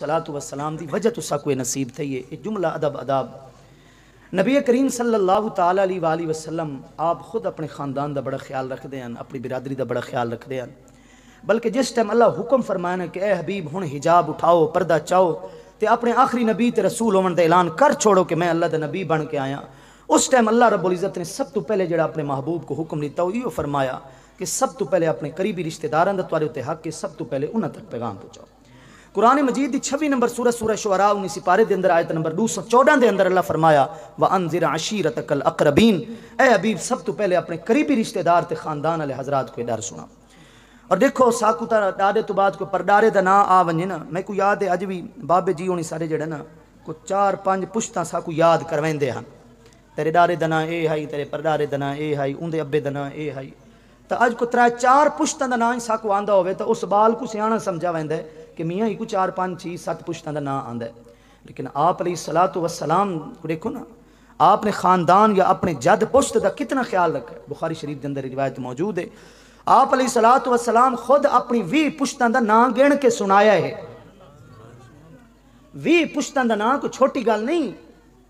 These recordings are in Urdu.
صلاۃ والسلام دی وجہ تو سا کوئی نصیب تھی یہ جملہ ادب اداب نبی کریم صلی اللہ تعالی علیہ وآلہ وسلم آپ خود اپنے خاندان دا بڑا خیال رکھتے ہیں، اپنی برادری دا بڑا خیال رکھتے ہیں، بلکہ جس ٹائم اللہ حکم فرمایا کہ اے حبیب ہن حجاب اٹھاؤ، پردہ چاؤ تے اپنے آخری نبی تے رسول ہون دا اعلان کر چھوڑو کہ میں اللہ دا نبی بن کے آیا، اس ٹائم اللہ رب العزت نے سب تو پہلے جڑا اپنے محبوب کو حکم دیتا وہ فرمایا کہ سب تو پہلے اپنے قریبی رشتہ داراں دا تواڈے تے حق ہے، سب تو پہلے انہاں تک پیغام پہنچاؤ۔ قرآن مجید دی 26 نمبر سورہ شعراء 19 پارے دے اندر آیت نمبر 214 دے اندر اللہ فرمایا وَأَنذِرْ عَشِيرَتَكَ الْأَقْرَبِينَ، اے حبیب سب تو پہلے اپنے قریبی رشتہ دار تے خاندان والے حضرات کو ڈر سنا۔ اور دیکھو ساکو تا ڈاڈے تو بعد کو پردارے دا نا آ ونجے نا، میں کو یاد ہے اج بھی بابے جی ہونی سارے جڑے نا کو 4-5 پشتاں ساکو یاد کرویندے ہن، تیرے ڈارے دا نا اے ہائی، تیرے پردارے دا نا اے ہائی، اون دے ابے دا نا اے ہائی، تا اج کو 3-4 پشتاں دا نا ہی ساکو آندا ہوئے تا اس بال کو سیانا سمجھا ویندا ہے کہ میاں ہی کو 4-5-6-7 پشتاں دا نا آندا ہے، لیکن آپ علیہ الصلوۃ والسلام کو دیکھو نا، آپ نے خاندان یا اپنے جد پشت دا کتنا خیال رکھا ہے۔ بخاری شریف کے اندر روایت موجود ہے، آپ علیہ الصلوۃ والسلام خود اپنی 20 پشتاں دا نا گن کے سنایا ہے۔ 20 پشتاں دا نا کوئی چھوٹی گل نہیں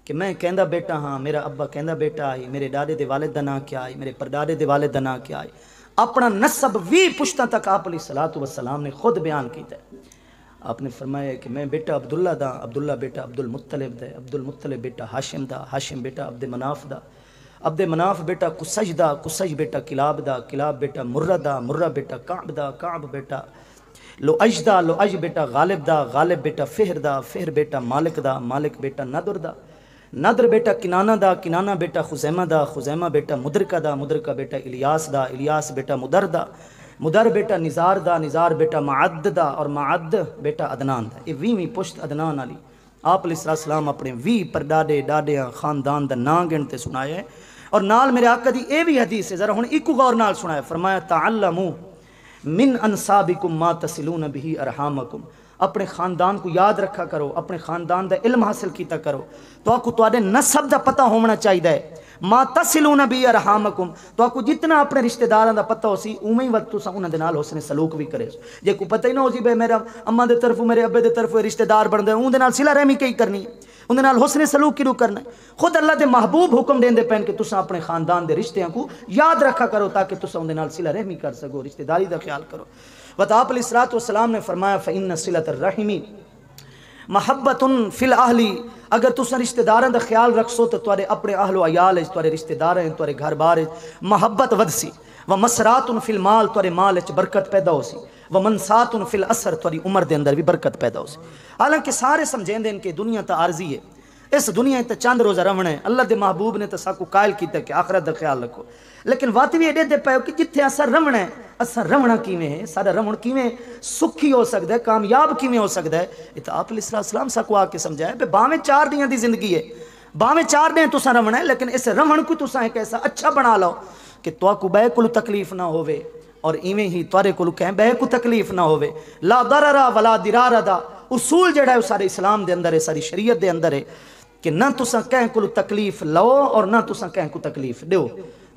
کہ میں کہندا بیٹا ہاں، میرا ابا کہندا بیٹا آئی، میرے ڈاڈے دے والد دا نا کیا آئی، میرے پرداڈے دے والد دا نا کیا آئی، اپنا نسب 20 پشتاں تک آپ علیہ الصلوۃ والسلام نے خود بیان کیتا ہے۔ آپ نے فرمایا کہ میں بیٹا عبداللہ دا، عبداللہ بیٹا عبد المطلب دا، عبد المطلب بیٹا ہاشم دا، ہاشم بیٹا عبد مناف دا، عبد مناف بیٹا قصی دا، قصی بیٹا کلاب دا، کلاب بیٹا مرہ دا، مرہ بیٹا کعب دا، کعب بیٹا لؤج دا، لؤج بیٹا غالب دا، غالب بیٹا فہر دا، فہر بیٹا مالک دا، مالک بیٹا ندر دا، ندر بیٹا کنانہ دا، کنانہ بیٹا خزیمہ دا، خزیمہ بیٹا مدرکہ دا، مدرکہ بیٹا الیاس دا، الیاس بیٹا مدر دا، مدر بیٹا نزار دا، نزار بیٹا معد دا، اور معد بیٹا عدنان دا۔ یہ 20ویں پشت عدنان علی آپ علیہ السلام اپنے 20 پرداڈے ڈاڈیاں خاندان دا نا گنتے سنایا ہے۔ اور نال میرے آقا دی اے بھی حدیث ہے، ذرا ہن ایک غور نال سنایا، فرمایا تعلموا من انسابکم ما تصلون به ارحامکم، اپنے خاندان کو یاد رکھا کرو، اپنے خاندان دا علم حاصل کیتا کرو، تو آپ کو تواڈے نسب دا پتہ ہونا چاہیے، ما تصلون به ارحامکم، تو آپ کو جتنا اپنے رشتہ داراں دا پتہ ہو سی اوویں ہی وقت تساں انہاں دے نال حسن سلوک بھی کرے۔ جے کو پتہ ہی نہ ہو سی بے میرا اماں دے طرف میرے ابے دے طرف رشتہ دار بن دے، اون دے نال صلہ رحمی کی کرنی ہے، اون دے نال حسن سلوک کیوں کرنا ہے؟ خود اللہ دے محبوب حکم دیندے پین کہ تساں اپنے خاندان دے رشتیاں کو یاد رکھا کرو تاکہ تساں اون دے نال صلہ رحمی کر سکو، رشتہ داری دا خیال کرو۔ آپ علیہ الصلوۃ والسلام نے فرمایا فإن صلۃ الرحم محبت فی الاہل، اگر تساں رشتہ داراں دا خیال رکھسو تو تواڈے اپنے اہل و عیال وچ، تواڈے رشتہ داراں وچ، تواڈے گھر بار وچ محبت ودسی، ومسرات فی المال، تواڈے مال وچ برکت پیدا ہوسی، ومنسات فی الاثر، تواڈی عمر دے اندر بھی برکت پیدا ہوسی۔ حالانکہ سارے سمجھیندے ہیں کہ دنیا تا عارضی ہے، اس دنیا تے چند روزہ رہنا ہے، اللہ دے محبوب نے تو ساکو قائل کیتا کہ آخرت دا خیال رکھو، لیکن وات بھی ایڈے دے پے کہ جتھے اساں رہنا ہے، اساں رہنا کیویں ہے، سارا رہن کیویں سکھی ہو سکدا ہے، کامیاب کیویں ہو سکدا ہے، یہ تو آپ علیہ السلام ساکو آ کے سمجھایا کہ باویں 4 دیاں دی زندگی ہے، باویں 4 دن تساں رہنا ہے، لیکن اس رہن کو تساں ایک ایسا اچھا بنا لو کہ تواکو بے کول تکلیف نہ ہوے، اور ایویں ہی تواڈے کول کہیں بے کو تکلیف نہ ہوے، لا ضرر ولا ضرار دا اصول جڑا ہے سارے اسلام دے اندر ہے، ساری شریعت دے اندر ہے کہ نہ تساں کہیں کو تکلیف لو اور نہ تساں کہیں کو تکلیف دیو۔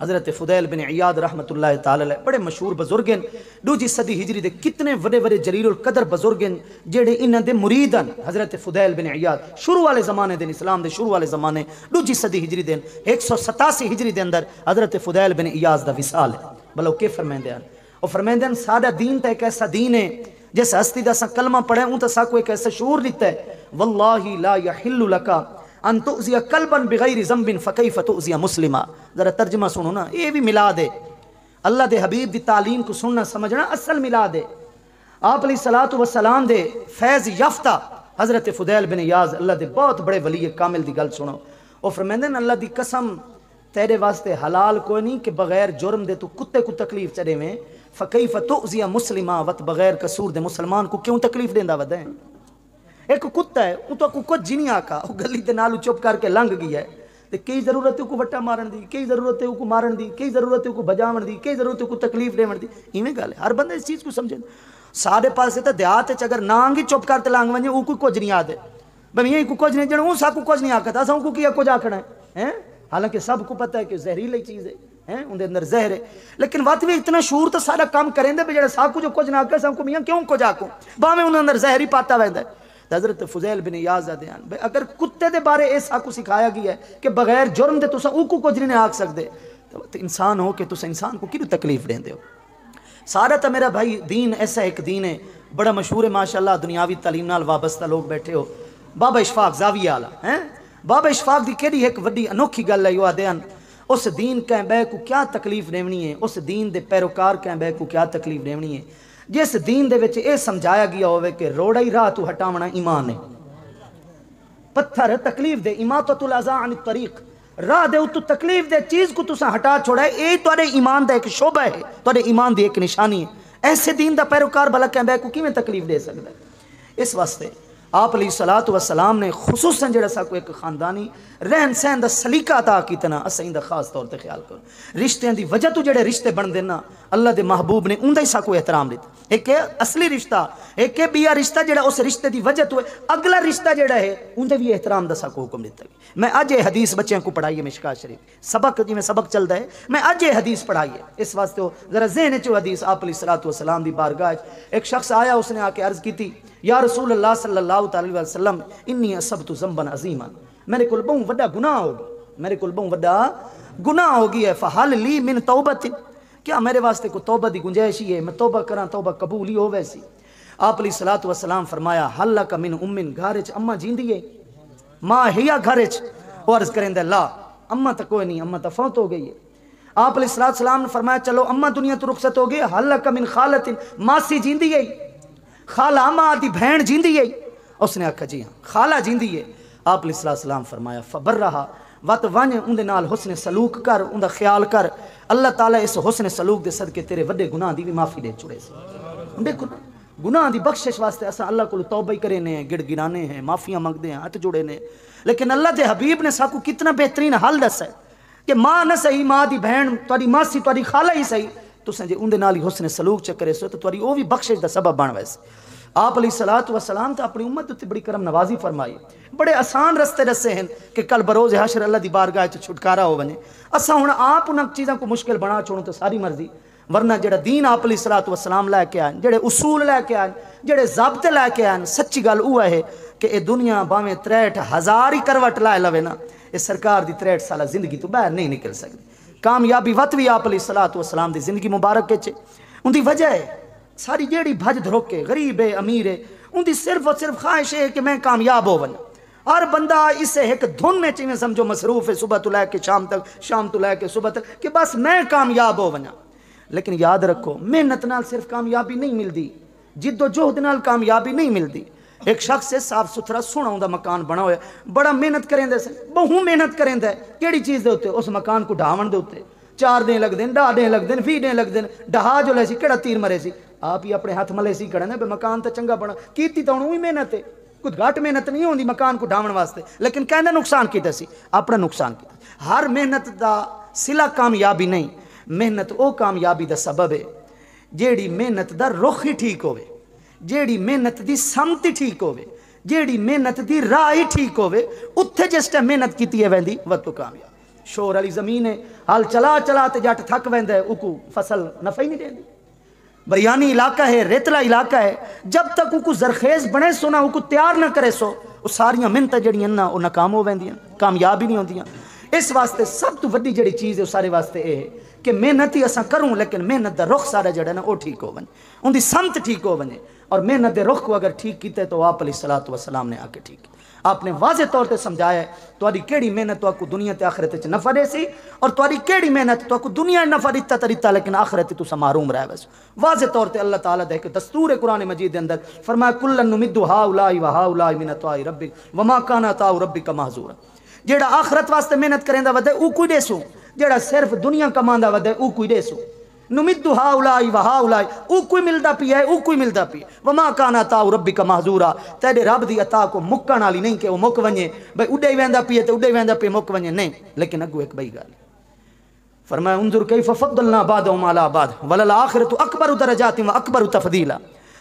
حضرت فضیل بن عیاض رحمت اللہ تعالی علیہ بڑے مشہور بزرگ ہیں، 2 صدی ہجری دے کتنے بڑے بڑے جلیل القدر بزرگ ہیں جڑے انہاں دے مرید ہیں۔ حضرت فضیل بن عیاض شروع والے زمانے دے، اسلام دے شروع والے زمانے 2 صدی ہجری دے 187 ہجری دے اندر حضرت فضیل بن عیاض دا وصال ہے۔ بلو کہ فرماندے ہیں، او فرماندے ہیں ساڈا دین تے ایک ایسا دین ہے جس ہستی دا سا کلمہ پڑھے اون تے سا کو ایک ایسا شعور دیتا ہے، واللہ لا یحل لک ان تؤذی قلبا بغیر ذنب فکیف تؤذی مسلما۔ ذرا ترجمہ سنو نا، یہ بھی میلاد ہے، اللہ دے حبیب دی تعلیم کو سننا سمجھنا اصل میلاد ہے۔ آپ علیہ الصلوۃ والسلام دے فیض یافتہ حضرت فضیل بن عیاض اللہ دے بہت بڑے ولی کامل دی گل سنو، او فرماندے ہیں اللہ دی قسم تیرے واسطے حلال کوئی نہیں کہ بغیر جرم دے تو کتے کو تکلیف چڑے میں، فکیف تؤذی مسلما، وت بغیر قصور دے مسلمان کو کیوں تکلیف دیندا ودا ہے؟ ایک کتا ہے وہ تو کو کچھ نہیں آکا، وہ گلی دے نالو چپ کر کے لنگ گیا ہے، تے کئی ضرورت ہے کو وٹا مارن دی، کئی ضرورت ہے کو مارن دی، کئی ضرورت ہے کو بجاون دی، کئی ضرورت ہے کو تکلیف دیون دی، ایویں گل ہے۔ ہر بندہ اس چیز کو سمجھے، سارے پاسے تے دیہات وچ اگر نانگ ہی چپ کر تے لنگ ونجے او کوئی کچھ نہیں آدے، بھئی یہ کو کچھ نہیں جڑ او سا کو کچھ نہیں آکھدا، اساں کو کیا کچھ آکھنا ہے، حالانکہ سب کو پتہ ہے کہ زہریلی چیز ہے، اندر اندر زہر ہے، لیکن وقت بھی اتنا شعور تو سارا کام کریں دے، جڑا سا کو جو کچھ نہ آکھے سا کو میاں کیوں کچھ آکھوں، باویں اندر اندر زہر ہی پاتا ویندا ہے۔ حضرت فضیل بن یاز دیان بھئی اگر کتے دے بارے ایسا کو سکھایا گیا ہے کہ بغیر جرم دے تسا او کو کچھ نہیں آکھ سکتے تو انسان ہو کہ تسا انسان کو کیوں تکلیف دیں دے ہو. سارا تا میرا بھائی دین ایسا ایک دین ہے بڑا مشہور ہے ماشاءاللہ دنیاوی تعلیم نال وابستہ لوگ بیٹھے ہو. بابا اشفاق زاویہ آلا ہیں بابا اشفاق دی کیڑی ایک وڈی انوکھی گل ہے یو دیان اس دین کہیں بے کو کیا تکلیف دیونی ہے, اس دین دے پیروکار کہیں بے کو کیا تکلیف دیونی ہے جس دین دے وچ اے سمجھایا گیا ہوئے کہ روڑا ہی راہ تو ہٹاونا ایمان ہے. پتھر تکلیف دے اماطۃ الاذى عن الطریق راہ دے تو تکلیف دے چیز کو تسا ہٹا چھوڑا ہے اے تواڈے ایمان دا ایک شعبہ ہے تواڈے ایمان دی ایک نشانی ہے. ایسے دین دا پیروکار بھلا کہیں بے کو کیویں تکلیف دے سکدا ہے. اس واسطے آپ علیہ الصلوۃ والسلام نے خصوصاً جڑا سا کو ایک خاندانی رہن سہن دا سلیقہ عطا کیتنا اسیں دا خاص طور تے خیال کرو. رشتیاں دی وجہ تو جڑے رشتے بن دینا اللہ دے محبوب نے اوندا ہی سا کو احترام دیتا. ایک ہے اصلی رشتہ, ایک ہے بیا رشتہ جڑا اس رشتے دی وجہ تو ہے, اگلا رشتہ جڑا ہے اوندا بھی احترام دا سا کو حکم دیتا ہے. میں اج یہ حدیث بچیاں کو پڑھائی ہے مشکات شریف سبق جی میں سبق چلدا ہے میں اج یہ حدیث پڑھائی ہے. اس واسطے ذرا ذہن وچ حدیث آپ علیہ الصلوۃ والسلام دی بارگاہ ایک شخص آیا اس نے آ کے عرض کی تھی یا رسول اللہ صلی اللہ تعالی وسلم انی اصبت ذنبا عظیما میرے کول بہت بڑا گناہ ہو گیا میرے کول بہت بڑا گناہ ہو گیا ہے فہل لی من توبۃ کیا میرے واسطے کو توبہ دی گنجائش ہے میں توبہ کراں توبہ قبول ہی ہو ویسی. آپ علیہ الصلوۃ والسلام فرمایا حل لک من ام گھر وچ اماں جیندی ہے ماں ہیا گھر وچ وہ عرض کریندا لا اماں تے کوئی نہیں اماں تے فوت ہو گئی ہے. آپ علیہ الصلوۃ والسلام نے فرمایا چلو اماں دنیا تو رخصت ہو گئی حل لک من خالۃ ماسی جیندی ہے خالہ اماں دی بہن جیندی ہے. اس نے آکھا جی ہاں خالہ جیندی ہے. آپ علیہ السلام فرمایا فبرہا وت ون ان دے نال حسن سلوک کر ان دا خیال کر اللہ تعالیٰ اس حسن سلوک دے صدقے تیرے وڈے گناہ دی بھی معافی دے چھڑے سے. دیکھو گناہ دی بخشش واسطے اساں اللہ کو توبہ ہی کرنے ہیں گڑ گرانے ہیں معافیاں منگدے ہیں ہاتھ جوڑے نے لیکن اللہ دے حبیب نے ساکو کتنا بہترین حل دسا ہے کہ ماں نہ صحیح ماں دی بہن تاری ماسی تاری خالہ ہی صحیح تساں جے اون دے نال ہی حسن سلوک چکرے سو تو تاری او بھی بخشش دا سبب بن ویسے. آپ علیہ الصلوۃ والسلام تو اپنی امت تے بڑی کرم نوازی فرمائی بڑے آسان رستے رسے ہیں کہ کل بروز حشر اللہ دی بارگاہ چ چھٹکارا ہو بنے. اساں ہن آپ انہاں چیزاں کو مشکل بنا چھوڑوں تو ساری مرضی ورنہ جڑا دین آپ علیہ الصلوۃ والسلام لے کے آئے جڑے اصول لے کے آئے جڑے ضابطے لے کے آئے سچی گل اوہ ہے کہ اے دنیا باویں 63,000 ہی کروٹ لائے لوے نا اے سرکار دی 63 سالہ زندگی تو باہر نہیں نکل سکتی. کامیابی وت بھی آپ علیہ الصلوۃ والسلام دی زندگی مبارک وچ ان دی وجہ ہے ساری جیڑی بھج دھروکے غریب ہے امیر ہے ان دی صرف اور صرف خواہش ہے کہ میں کامیاب ہو بنا. ہر بندہ اسے ایک دھن میں چیزیں سمجھو مصروف ہے صبح تو لے کے شام تک شام تو لے کے صبح تک کہ بس میں کامیاب ہو بنا. لیکن یاد رکھو محنت نال صرف کامیابی نہیں ملتی جد و جہد نال کامیابی نہیں ملتی. ایک شخص سے صاف ستھرا سونا ہوندا مکان بنا ہویا بڑا محنت کریں دے سے بہو محنت کریں دے کیڑی چیز دے ہوتے اس مکان کو ڈھاون دے ہوتے 4 دن لگ دن 10 دن لگ دن 20 دن لگ دن ڈہا جو لے سی کیڑا تیر مرے سی آپ ہی اپنے ہاتھ ملے سی کڑنے بے مکان تے چنگا بنا کیتی تو انہوں ہی محنت ہے کچھ گھٹ محنت نہیں ہوندی مکان کو ڈھاون واسطے لیکن کہندے نقصان کیتا سی اپنا نقصان کیتا. ہر محنت دا صلہ کامیابی نہیں محنت او کامیابی دا سبب ہے جیڑی محنت دا رخ ہی ٹھیک ہوئے جیڑی محنت دی سمت ٹھیک ہوئے جیڑی محنت دی راہ ہی ٹھیک ہوئے اتھے جس ٹائم محنت کیتی ہے ویندی وقت تو کامیاب. شور والی زمین ہے حال چلا چلا تے جٹ تھک ویندا ہے اوکو فصل نفع ہی نہیں دیندی. بریانی علاقہ ہے ریتلا علاقہ ہے جب تک اوکو زرخیز بنے سو نہ اوکو تیار نہ کرے سو وہ ساریاں محنتاں جڑیاں نا وہ ناکام ہو ویندیاں کامیاب ہی نہیں ہوندیاں. اس واسطے سب تو وڈی جڑی چیز ہے وہ سارے واسطے اے ہے کہ محنت ہی اساں کروں لیکن محنت دا رخ سارا جڑا نا وہ ٹھیک ہو بنے ان دی سمت ٹھیک ہو بنے اور محنت دے رخ کو اگر ٹھیک کیتے تو آپ علیہ الصلوۃ والسلام نے آ کے ٹھیک آپ نے واضح طور تے سمجھایا ہے تہاڈی کیڑی محنت تو دنیا تے آخرت وچ نفع دے سی اور تہاڈی کیڑی محنت تو دنیا نفع دیتا طریقہ لیکن آخرت تو محروم رہ ویسو. واضح طور تے اللہ تعالیٰ دے کہ دستور قرآن مجید دے اندر فرمایا کلن نمد ہؤلاء وہؤلاء من عطاء ربک وما کان عطاء ربک محظورا. جیڑا آخرت واسطے محنت کریندا ودے او کوئی دے سو جیڑا صرف دنیا کماندا ودے او کوئی دے سو نمد ہؤلاء وہؤلاء او کوئی ملدا پیا ہے او کوئی ملدا پیا وما کان عطاء ربک محظورا. تیرے رب دی عطا کو مکن والی نہیں کہ وہ مک ونجے بھئی اڈے ویندا پیا تے اڈے ویندا پیا مک ونجے نہیں لیکن اگو ایک بئی گل فرمایا انظر کیف فضلنا بعضهم على بعض وللآخرۃ اکبر درجات واکبر تفضیلا.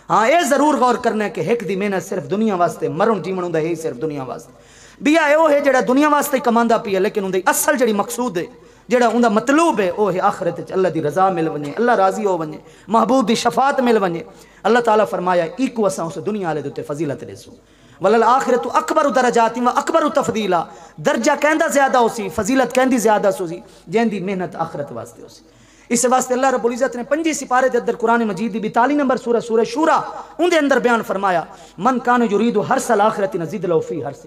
ہاں اے ضرور غور کرنا ہے کہ ایک دی محنت صرف دنیا واسطے مرن جیون ہوندا ہے صرف دنیا واسطے بیا اے او ہے جڑا دنیا واسطے کماندا پیا لیکن اون دی اصل جڑی مقصود ہے جڑا اون دا مطلوب ہے او ہے آخرت وچ اللہ دی رضا مل ونجے اللہ راضی ہو ونجے محبوب دی شفاعت مل ونجے. اللہ تعالیٰ فرمایا ایکو اساں اس دنیا والے دے تے فضیلت دیسو وللآخرۃ اکبر درجات و اکبر تفضیلا، درجہ کہندہ زیادہ ہو سی، فضیلت کہندی زیادہ سو سی جہندی محنت آخرت واسطے ہو سی۔ اس واسطے اللہ رب العزت نے 5 سپارے دے اندر قرآن مجید دی 42 نمبر سورہ سورہ شورا ان دے اندر بیان فرمایا من کان یرید حرث الآخرۃ نزد لہ فی حرث،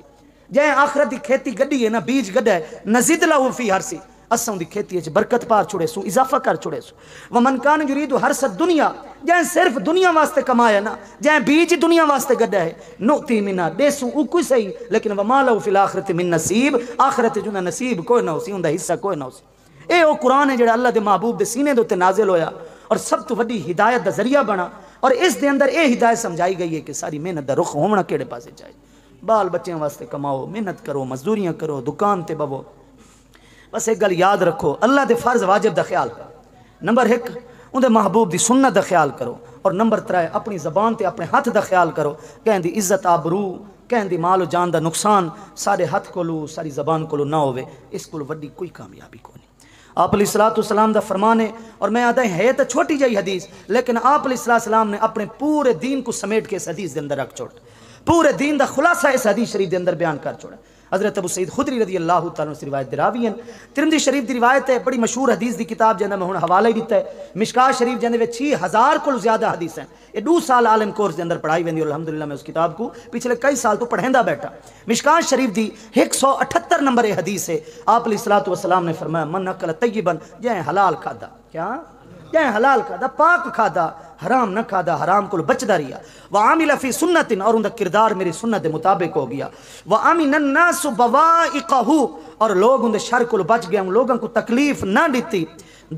جے آخرت دی کھیتی گڈی ہے نا، بیج گڈا ہے، نزد لہ فی حرث، اساں دی کھیتی وچ برکت پار چھڑے سو، اضافہ کر چھڑے سو۔ ومن کان یرید حرث الدنیا، جے صرف دنیا واسطے کمایا نا، جے بیج دنیا واسطے گڈا ہے، نؤتی منا دے سو او کوئی صحیح، لیکن وما لہ فی الآخرۃ من نصیب، آخرت جو نصیب کوئی نہ ہو سی، اوندا حصہ کوئی نہ ہو سی۔ اے او قرآن ہے جڑا اللہ دے محبوب دے سینے دے اوتے نازل ہویا اور سب تو وڈی ہدایت دا ذریعہ بنا، اور اس دے اندر اے ہدایت سمجھائی گئی ہے کہ ساری محنت دا رخ ہونا کیڑے پاسے چاہیے۔ بال بچیاں واسطے کماؤ، محنت کرو، مزدوریاں کرو، دکان تے بہو، بس ایک گل یاد رکھو، اللہ دے فرض واجب دا خیال کرو، نمبر 1 اون دے محبوب دی سنت دا خیال کرو، اور نمبر 3 اپنی زبان تے اپنے ہاتھ دا خیال کرو، کہیں دی عزت آبرو، کہیں دی مال و جان دا نقصان سارے ہاتھ کولو ساری زبان کولو نہ ہوئے، اس کولو وڈی کوئی کامیابی کو نہیں۔ آپ علیہ السلام دا فرمان ہے، اور میں آتا ہے تو چھوٹی جائی حدیث، لیکن آپ علیہ السلام نے اپنے پورے دین کو سمیٹ کے اس حدیث دے اندر رکھ چھوڑ، پورے دین دا خلاصہ اس حدیث شریف دے اندر بیان کر چھوڑا۔ حضرت ابو سعید خدری رضی اللہ تعالیٰ سے روایت دراوی ہیں، ترمذی شریف دی روایت ہے، بڑی مشہور حدیث دی کتاب جہاں میں ہوں حوالہ ہی دیتا ہے، مشکات شریف جہاں میں 6000 کو زیادہ حدیث ہیں، یہ 2 سال عالم کورس دے اندر پڑھائی ویندی، اور الحمدللہ میں اس کتاب کو پچھلے کئی سال تو پڑھیندا بیٹھا۔ مشکات شریف دی 178 نمبر حدیث ہے، آپ علیہ السلام نے فرمایا من اکل طیبا، جائیں حلال کھادا، کیا جائیں حلال کھادا، پاک کھادا، حرام نہ کھادا، حرام کو بچدا رہیا، وعامل فی سنت، اور ان کا کردار میری سنت دے مطابق ہو گیا، وامن الناس بوائقہ، اور لوگ ان دے شر کو بچ گئے، ان لوگوں کو تکلیف نہ دیتی،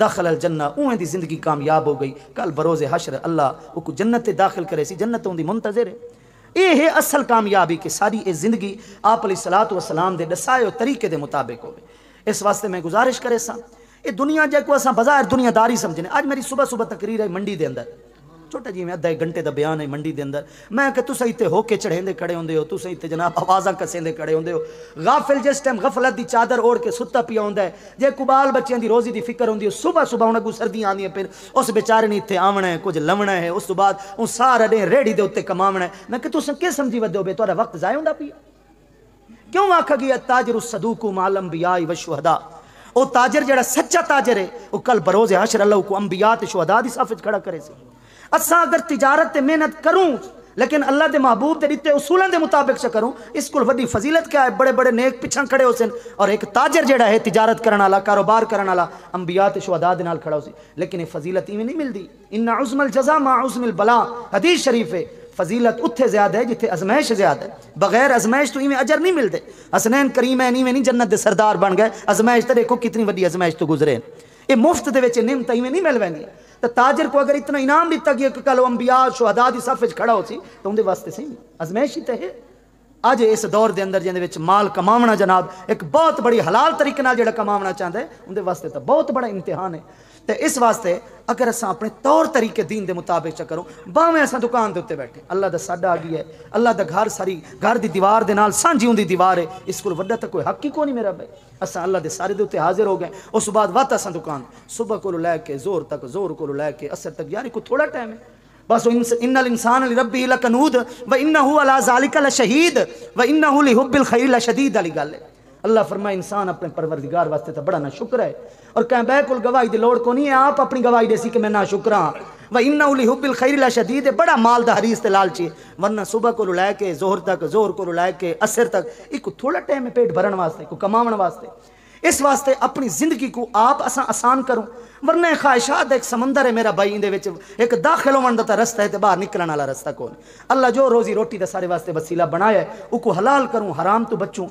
داخل الجنہ، اوہیں دی زندگی کامیاب ہو گئی، کل بروز حشر اللہ وہ کو جنت داخل کرے سی، جنت ان دی منتظر ہے۔ یہ ہے اصل کامیابی کہ ساری یہ زندگی آپ علیہ السلام دے دسائے طریقے دے مطابق ہوئے۔ اس واسطے میں گزارش کرے سا، یہ دنیا جے کو اساں بظاہر دنیا داری سمجھنے، آج میری صبح تقریر ہے منڈی دے اندر، چھوٹا جی میں آدھا 1 گھنٹے دا بیان ہے منڈی دے اندر، میں کہ تساں ایتھے ہو کے چڑھیندے کھڑے ہوندے ہو، تساں ایتھے جناب آوازاں کسیندے کھڑے ہوندے ہو، غافل جس ٹائم غفلت دی چادر اوڑھ کے ستا پیا ہوندا ہے، جے کبال بچیاں دی روزی دی فکر ہوندی ہے، صبح انہاں کو سردیاں آندیاں، پھر اس بیچارے نے ایتھے آونا ہے، کچھ لونا ہے، اس تو بعد اون سارا دن ریڑھی دے اوتے کماونا ہے، میں کہ تساں کی سمجھی ودے ہو بے تہاڈا وقت ضائع ہوندا پیا؟ کیوں آکھا گیا تاجر الصدوق مع الانبیاء والشہداء، او تاجر جڑا سچا تاجر ہے وہ کل بروز حشر اللہ کو انبیاء تے شہداء دی صف وچ کھڑا کرے سی۔ اساں اگر تجارت تے محنت کروں لیکن اللہ دے محبوب دے دیتے اصولوں دے مطابق سے کروں، اس کو وڈی فضیلت کیا ہے؟ بڑے بڑے نیک پچھاں کھڑے ہو سن، اور ایک تاجر جڑا ہے تجارت کرن والا، کاروبار کرن والا، انبیاء تے شہداء دے نال کھڑا ہو سی، لیکن یہ فضیلت ایویں نہیں ملدی۔ ان عظم الجزاء مع عظم البلاء، حدیث شریف ہے، فضیلت اتھے زیادہ ہے جتھے ازمائش زیادہ ہے، بغیر ازمائش تو ایویں اجر نہیں ملدے۔ حسنین کریمین ایویں نہیں جنت دے سردار بن گئے، ازمائش تے دیکھو کتنی وڈی ازمائش تو گزرے، یہ مفت دے وچ نعمت ایویں نہیں مل ویندی۔ تو تاجر کو اگر اتنا انعام دیتا گیا کہ کل انبیاء شہداء دی صف وچ کھڑا ہو سی تو ان دے واسطے صحیح ازمائش ہی تے ہے۔ اج اس دور دے اندر جن دے وچ مال کماونا جناب ایک بہت بڑی حلال طریقے نال جڑا کماونا چاہندا ہے، ان دے واسطے تو بہت بڑا امتحان ہے۔ تے اس واسطے اگر اساں اپنے طور طریقے دین دے مطابق چ کروں، باویں اساں دکان دے اوتے بیٹھے، اللہ دا ساڈا آ گیا ہے، اللہ دا گھر ساری گھر دی دیوار دے نال سانجھی ہوندی دیوار ہے، اس کو وڈا تے کوئی حق ہی کو نہیں میرا بھائی، اساں اللہ دے سارے دے اوتے حاضر ہو گئے۔ اس بعد وقت اساں دکان صبح کو لے کے زور تک، زور کو لے کے عصر تک، یار کو تھوڑا ٹائم ہے بس۔ ان الانسان لربہ لکنود وانہ علی ذلک لشہید وانہ لحب الخیر لشدید علی گل ہے۔ اللہ فرمائے انسان اپنے پروردگار واسطے تو بڑا نہ شکر ہے، اور کہیں بے کل گواہی دی لوڑ کو نہیں ہے، آپ اپنی گواہی دے سی کہ میں نہ شکر ہاں۔ وَإِنَّهُ لِحُبِّ الْخَيْرِ لَشَدِيدٌ، بڑا مال دا حریص تے لالچی، ورنہ صبح کو لے کے زہر تک، زہر کو لے کے عصر تک، ایک تھوڑا ٹائم ہے پیٹ بھرن واسطے، کو کماون واسطے۔ اس واسطے اپنی زندگی کو آپ آسان کروں، ورنہ خواہشات ایک سمندر ہے میرا بھائی، اندے وچ ایک داخل ہون دا رستہ ہے تے باہر نکلن والا رستہ کون۔ اللہ جو روزی روٹی دا سارے واسطے وسیلہ بنایا ہے، او کو حلال کروں، حرام تو بچوں۔